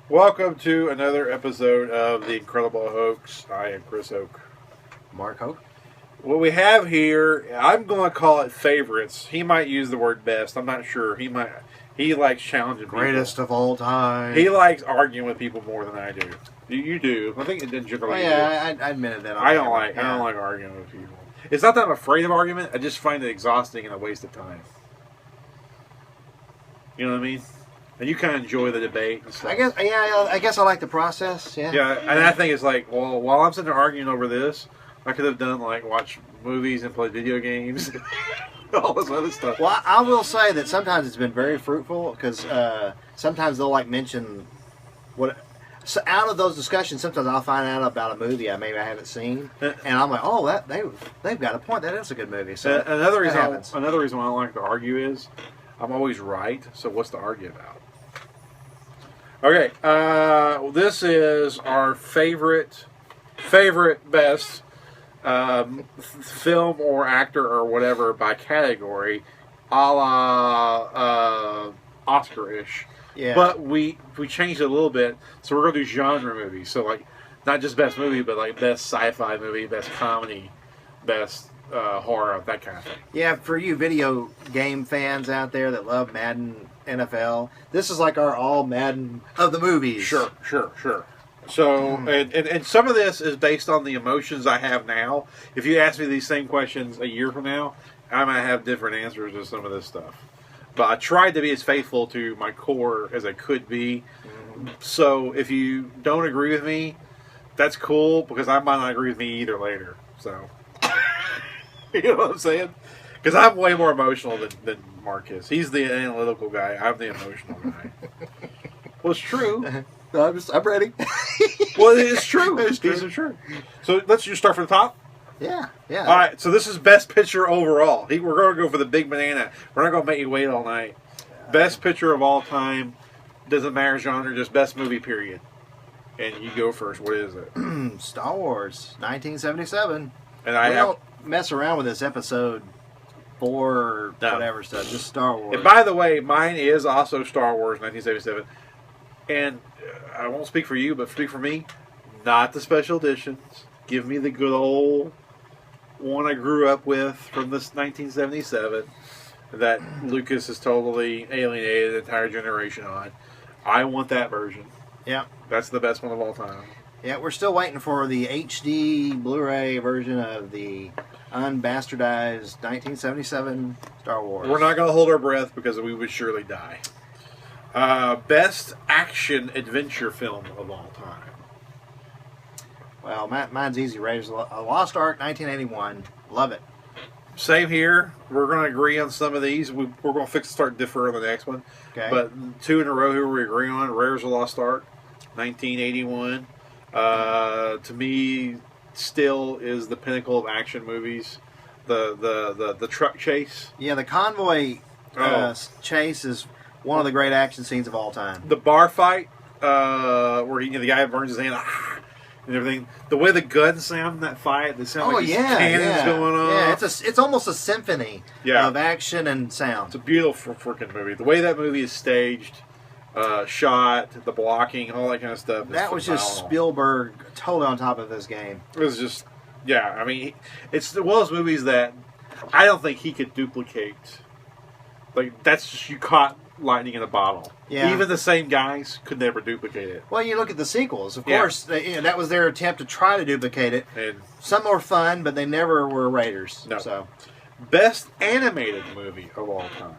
Welcome to another episode of The Incredible Hoax. I am Chris Oak. Mark Hope. What we have here, I'm going to call it favorites. He might use the word best. I'm not sure. He likes challenging Greatest people. of all time. He likes arguing with people more than I do. You do. I think in general. Oh, yeah, I admitted that. I don't like arguing with people. It's not that I'm afraid of argument. I just find it exhausting and a waste of time. You know what I mean? And you kind of enjoy the debate and stuff. I guess I like the process. Yeah. Yeah, and I think it's like, well, while I'm sitting there arguing over this, I could have done watch movies and play video games, all this other stuff. Well, I will say that sometimes it's been very fruitful because sometimes they'll mention what. So out of those discussions, sometimes I'll find out about a movie I haven't seen, and I'm like, oh, they've got a point. That is a good movie. So another reason why I don't like to argue is I'm always right. So what's to argue about? Okay, this is our favorite best film or actor or whatever by category, a la Oscar-ish. Yeah. But we changed it a little bit, so we're gonna do genre movies. So not just best movie, but best sci-fi movie, best comedy, best horror, that kind of thing. Yeah, for you video game fans out there that love Madden NFL, this is like our all Madden of the movies. Sure. So, and some of this is based on the emotions I have now. If you ask me these same questions a year from now, I might have different answers to some of this stuff. But I tried to be as faithful to my core as I could be. Mm-hmm. So if you don't agree with me, that's cool, because I might not agree with me either later. So, you know what I'm saying? Because I'm way more emotional than Mark is. He's the analytical guy. I'm the emotional guy. Well, it's true. I'm ready. Well, it's true. It's true. So let's just start from the top. Yeah. All right. So this is best picture overall. We're going to go for the big banana. We're not going to make you wait all night. Best picture of all time. Doesn't matter genre. Just best movie. Period. And you go first. What is it? Star Wars, 1977. And we don't mess around with this episode 4 whatever stuff. Just Star Wars. And by the way, mine is also Star Wars 1977. And I won't speak for you, but speak for me. Not the special editions. Give me the good old one I grew up with from this 1977 that Lucas has totally alienated the entire generation on. I want that version. Yeah. That's the best one of all time. Yeah, we're still waiting for the HD Blu-ray version of the unbastardized 1977 Star Wars. We're not going to hold our breath because we would surely die. Best action adventure film of all time. Well, mine's easy. Raiders of the Lost Ark, 1981. Love it. Same here. We're going to agree on some of these. We're going to start differ on the next one. Okay. But 2 in a row here we agree on. Raiders of the Lost Ark, 1981. To me, still is the pinnacle of action movies. The truck chase. Yeah, the convoy chase is one of the great action scenes of all time. The bar fight, where the guy burns his hand and everything. The way the guns sound in that fight, they sound like cannons going on. Yeah, it's almost a symphony of action and sound. It's a beautiful freaking movie. The way that movie is staged, shot, the blocking, all that kind of stuff. That was just Spielberg totally on top of this game. It was just, I mean, it's one of those movies that I don't think he could duplicate. That's just, you caught lightning in a bottle. Yeah. Even the same guys could never duplicate it. Well, you look at the sequels. Of course, that was their attempt to try to duplicate it. And some were fun, but they never were Raiders. No. So, best animated movie of all time.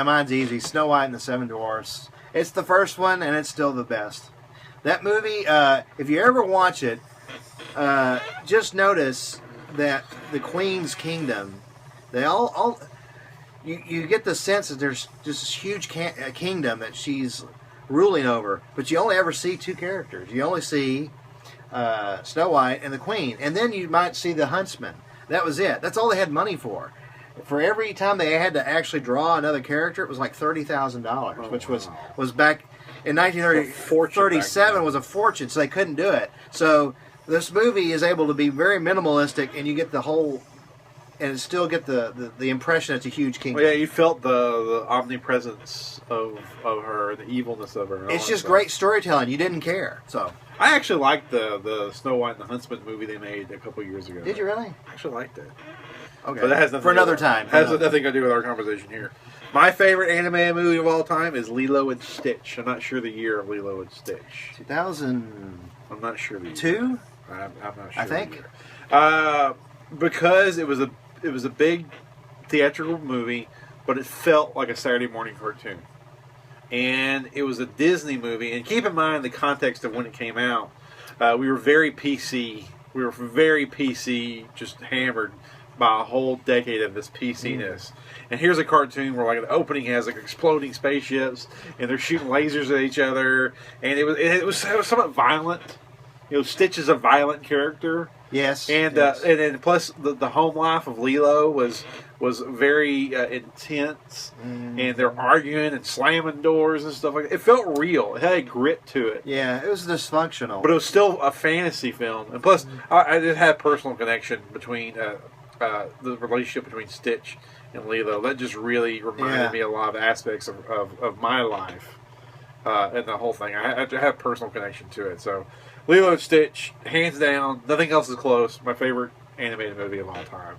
Mine's easy. Snow White and the Seven Dwarfs. It's the first one, and it's still the best. That movie, if you ever watch it, just notice that the Queen's Kingdom, they all you get the sense that there's just this huge kingdom that she's ruling over, but you only ever see 2 characters. You only see Snow White and the Queen, and then you might see the huntsman. That was it. That's all they had money for. For every time they had to actually draw another character, it was like $30,000, which was back in 1937 was a fortune, so they couldn't do it. So this movie is able to be very minimalistic, and you get the whole and still get the impression it's a huge kingdom. Well, yeah, you felt the omnipresence of her, the evilness of her. It's just great storytelling. You didn't care. So I actually liked the Snow White and the Huntsman movie they made a couple years ago. Did you really? I actually liked it. Okay, but that has nothing for another time. Has nothing to do with our conversation here. My favorite anime movie of all time is Lilo and Stitch. I'm not sure the year of Lilo and Stitch. 2000. I'm not sure the year. 2? I'm not sure. I think. Because it was a big theatrical movie, but it felt like a Saturday morning cartoon. And it was a Disney movie. And keep in mind the context of when it came out. We were very PC. We were very PC, just hammered by a whole decade of this PC-ness. And here's a cartoon where, like, the opening has like exploding spaceships, and they're shooting lasers at each other, and it was somewhat violent. You know, Stitch is a violent character. Yes. And yes. And plus the home life of Lilo was very intense, and they're arguing and slamming doors and stuff like that. It felt real. It had a grit to it. Yeah, it was dysfunctional, but it was still a fantasy film. And plus, I just had a personal connection between the relationship between Stitch and Lilo. That just really reminded me a lot of aspects of my life and the whole thing. I have a personal connection to it. So Lilo and Stitch, hands down, nothing else is close. My favorite animated movie of all time.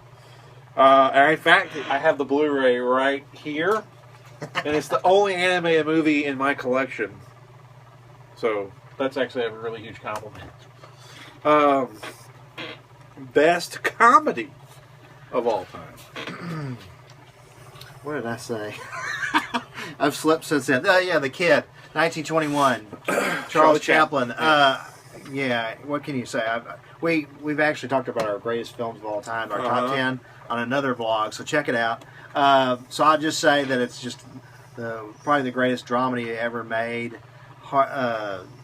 And in fact, I have the Blu-ray right here, and it's the only animated movie in my collection. So that's actually a really huge compliment. Best comedy of all time. What did I say? I've slept since then. Oh, yeah, The Kid, 1921. Charles Chaplin. Yeah, what can you say? We've actually talked about our greatest films of all time, our top 10, on another vlog, so check it out. So I'll just say that it's just probably the greatest dramedy ever made.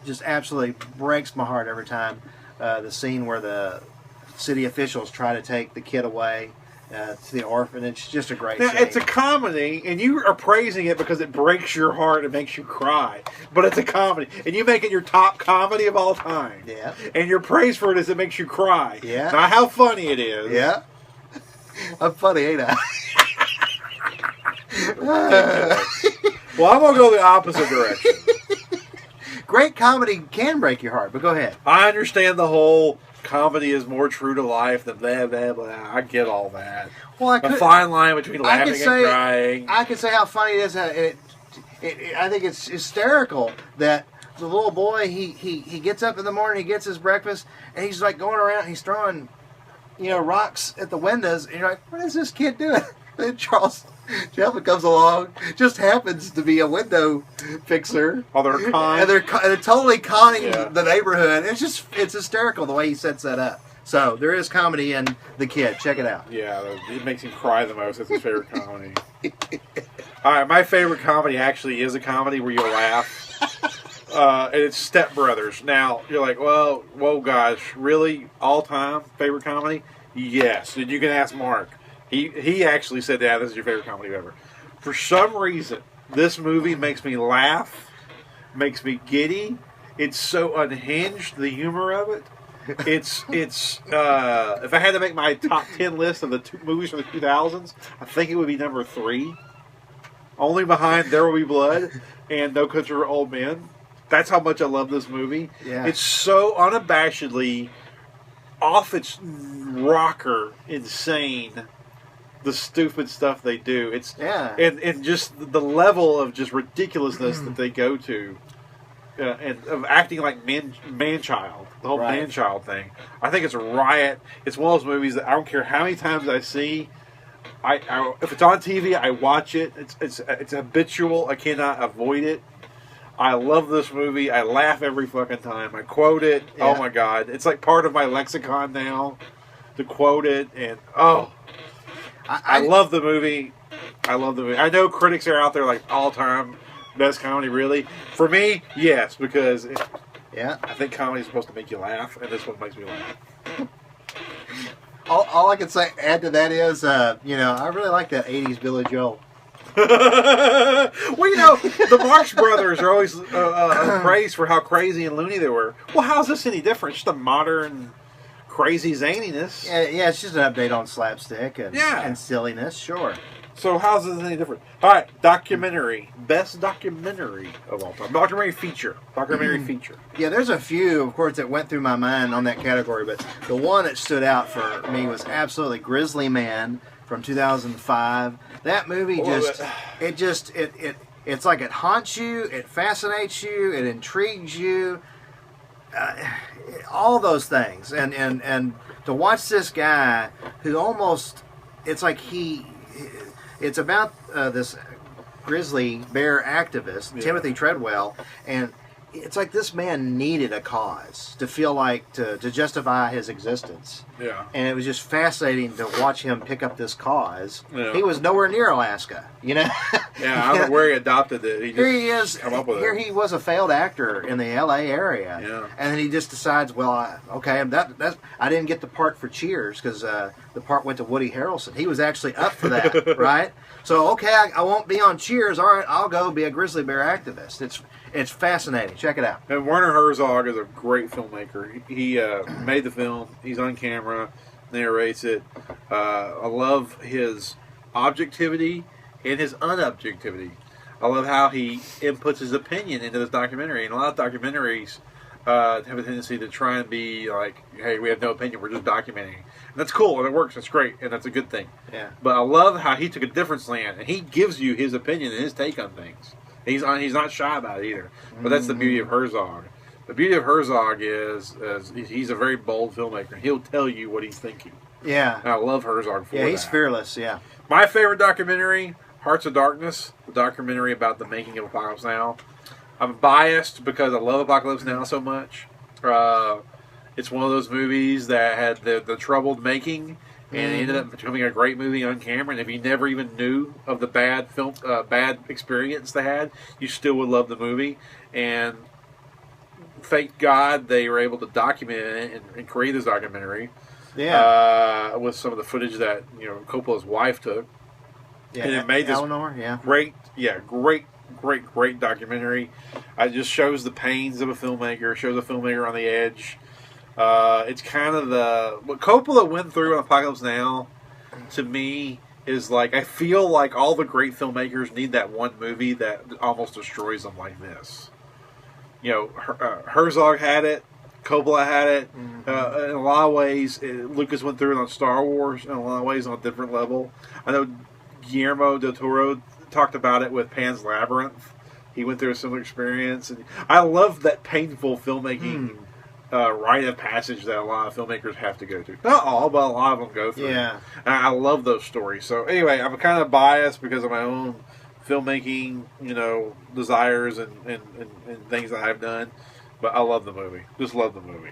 Just absolutely breaks my heart every time. The scene where the city officials try to take the kid away to the orphanage. It's just a great scene. It's a comedy, and you are praising it because it breaks your heart and makes you cry. But it's a comedy, and you make it your top comedy of all time. Yeah. And your praise for it is it makes you cry. Yeah. Not how funny it is. Yeah. I'm funny, ain't I? Well, I'm going to go the opposite direction. Great comedy can break your heart, but go ahead. I understand the whole comedy is more true to life than blah, blah, blah. I get all that. Well, a fine line between laughing and crying. I can say how funny it is. I think it's hysterical that the little boy, he gets up in the morning, he gets his breakfast, and he's like going around, he's throwing, rocks at the windows, and you're like, what is this kid doing? Then Charles Chaplin comes along, just happens to be a window fixer. Oh, they're con. And they're totally conning the neighborhood. It's hysterical the way he sets that up. So there is comedy in The Kid. Check it out. Yeah, it makes him cry the most. It's his favorite comedy. All right, my favorite comedy actually is a comedy where you laugh. And it's Step Brothers. Now, you're like, well, whoa, gosh, really? All-time favorite comedy? Yes. And you can ask Mark. He actually said, yeah, this is your favorite comedy ever. For some reason, this movie makes me laugh, makes me giddy. It's so unhinged, the humor of it. It's if I had to make my top 10 list of the movies from the 2000s, I think it would be number 3. Only behind There Will Be Blood and No Country for Old Men. That's how much I love this movie. Yeah. It's so unabashedly off its rocker, insane, the stupid stuff they do. It's and just the level of just ridiculousness that they go to, and of acting like man-child, the whole man-child thing. I think it's a riot. It's one of those movies that I don't care how many times I see. I if it's on TV, I watch it. It's habitual. I cannot avoid it. I love this movie. I laugh every fucking time. I quote it. Yeah. Oh my god, it's like part of my lexicon now to quote it. And I love the movie. I love the movie. I know critics are out there like all-time best comedy. Really, for me, yes, because I think comedy is supposed to make you laugh, and this one makes me laugh. All I can add to that is, I really like that '80s Billy Joel. Well, the Marx Brothers are always praised for how crazy and loony they were. Well, how's this any different? It's just a modern crazy zaniness. Yeah, it's just an update on slapstick Yeah. and silliness, sure. So how's this any different? All right, documentary. Best documentary of all time. Documentary feature. Documentary feature. Yeah, there's a few, of course, that went through my mind on that category, but the one that stood out for me was absolutely Grizzly Man from 2005. That movie it's like it haunts you, it fascinates you, it intrigues you, all those things. And to watch this guy who almost, it's like it's about this grizzly bear activist, Timothy Treadwell, and it's like this man needed a cause to feel like to justify his existence. Yeah. And it was just fascinating to watch him pick up this cause. Yeah. He was nowhere near Alaska, you know? Yeah, I don't know where he adopted it. He just Here he is. come up with Here it. he was a failed actor in the L.A. area. Yeah. And then he just decides, well, that's I didn't get the part for Cheers because the part went to Woody Harrelson. He was actually up for that, right? So, okay, I won't be on Cheers. All right, I'll go be a grizzly bear activist. It's fascinating. Check it out. And Werner Herzog is a great filmmaker. He made the film. He's on camera, narrates it. I love his objectivity and his unobjectivity. I love how he inputs his opinion into this documentary. And a lot of documentaries have a tendency to try and be like, hey, we have no opinion, we're just documenting. And that's cool, and it works, that's great, and that's a good thing. Yeah. But I love how he took a different slant, and he gives you his opinion and his take on things. He's not shy about it either. But that's the beauty of Herzog. The beauty of Herzog is he's a very bold filmmaker. He'll tell you what he's thinking. Yeah. And I love Herzog for that. Yeah, he's fearless, yeah. My favorite documentary, Hearts of Darkness, the documentary about the making of Apocalypse Now. I'm biased because I love Apocalypse Now so much. It's one of those movies that had the troubled making, and it ended up becoming a great movie on camera. And if you never even knew of the bad experience they had, you still would love the movie. And thank God they were able to document it and create this documentary. Yeah. With some of the footage that Coppola's wife took. Yeah. And it made this Eleanor, yeah. great documentary. It just shows the pains of a filmmaker, shows a filmmaker on the edge. It's kind of what Coppola went through on Apocalypse Now, to me, is like, I feel like all the great filmmakers need that one movie that almost destroys them like this. Herzog had it, Coppola had it. In a lot of ways, Lucas went through it on Star Wars, in a lot of ways on a different level. I know Guillermo del Toro talked about it with Pan's Labyrinth. He went through a similar experience. And I love that painful filmmaking rite of passage that a lot of filmmakers have to go through. Not all, but a lot of them go through. Yeah. And I love those stories. So anyway, I'm kind of biased because of my own filmmaking, desires and things that I've done. But I love the movie. Just love the movie.